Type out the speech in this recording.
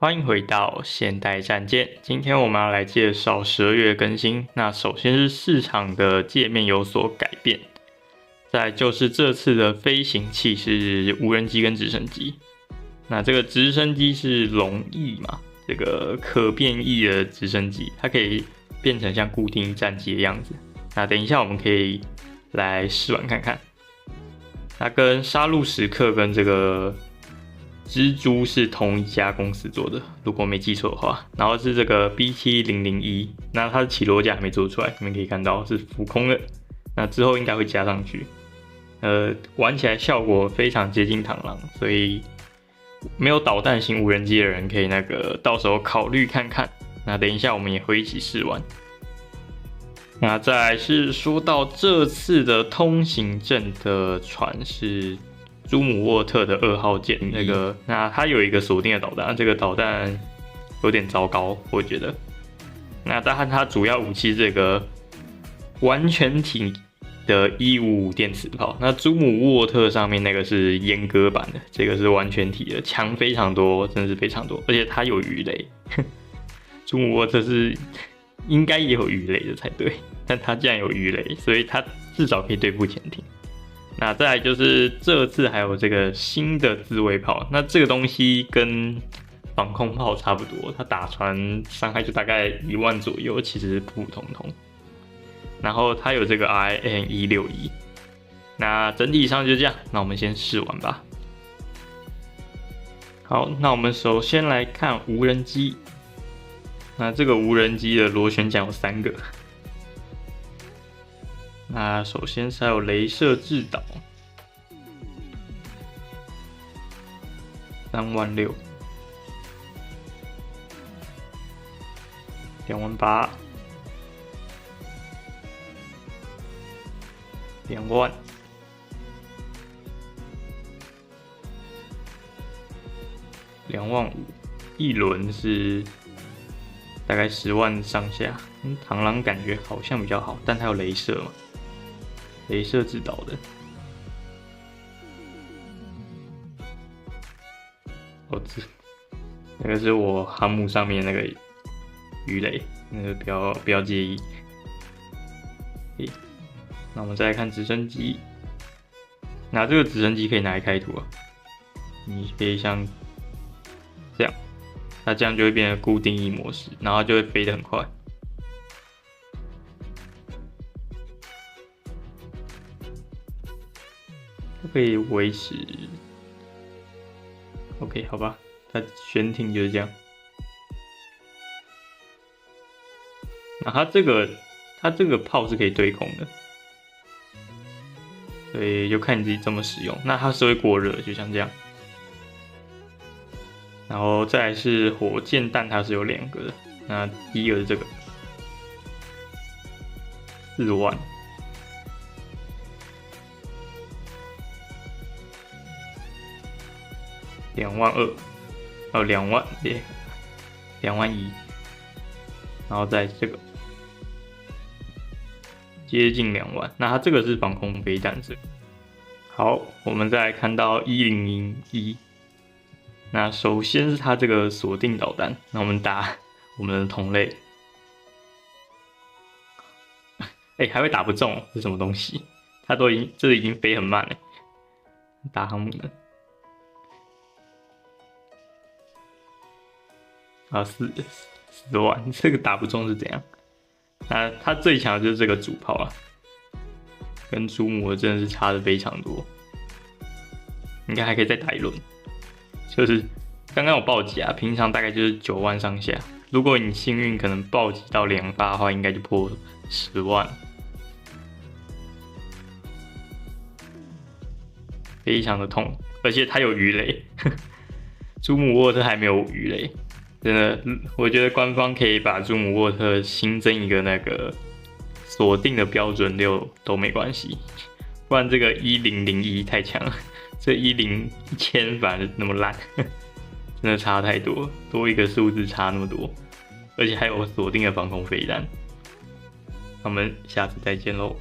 欢迎回到现代战舰。今天我们要来介绍12月更新。那首先是市场的界面有所改变，再就是这次的飞行器是无人机跟直升机。那这个直升机是龙翼嘛，这个可变翼的直升机，它可以变成像固定战机的样子。那等一下我们可以来试玩看看。那跟杀戮时刻跟这个蜘蛛是同一家公司做的，如果没记错的话。然后是这个 BT001，那它的起落架还没做出来，你们可以看到是浮空的。那之后应该会加上去。玩起来效果非常接近螳螂，所以没有导弹型无人机的人可以到时候考虑看看。那等一下我们也会一起试玩。那再来是说到这次的通行证的船是朱姆沃特的2号舰，那它有一个锁定的导弹，这个导弹有点糟糕，我觉得。那但它主要武器是这个完全体的155电磁炮，那朱姆沃特上面那个是阉割版的，这个是完全体的，强非常多，真的是非常多，而且它有鱼雷。朱姆沃特是应该也有鱼雷的才对，但它竟然有鱼雷，所以它至少可以对付潜艇。那再来就是这次还有这个新的自卫炮，那这个东西跟防空炮差不多，它打船伤害就大概1万左右，其实普普通通。然后它有这个 RN161，那整体上就这样，那我们先试玩吧。好，那我们首先来看无人机。那这个无人机的螺旋桨有3个。那首先是还有雷射制导，36000、28000、20000、25000，一轮是大概10万上下。螳螂感觉好像比较好，但它有雷射嘛，雷射制导的。那个是我航母上面那个鱼雷，那个不要介意。那我们再来看直升机。那这个直升机可以拿来开图啊，你可以像这样，它这样就会变成固定翼模式，然后就会飞得很快。可以维持 ，OK， 好吧，它悬停就是这样。那它这个炮是可以对空的，所以就看你自己怎么使用。那它是会过热，就像这样。然后再来是火箭弹，它是有2个的。那第一个是这个4万。22000，哦21000，然后再这个接近2万，那它这个是防空飞弹是。好，我们再来看到1001，那首先是它这个锁定导弹，那我们打我们的同类，还会打不中，是什么东西？它这已经飞很慢了，打航母的。4万，这个打不中是怎样？那它最强的就是这个主炮啊，跟朱姆真的是差的非常多。应该还可以再打一轮，就是刚刚有暴击啊，平常大概就是9万上下。如果你幸运可能暴击到2发的话，应该就破10万，非常的痛，而且它有鱼雷，朱姆沃特还没有鱼雷。真的，我觉得官方可以把朱姆沃特新增一个那个锁定的标准6都没关系，不然这个1001太强了，这1000反而那么烂，真的差太多，多一个数字差那么多，而且还有锁定的防空飞弹。那我们下次再见喽。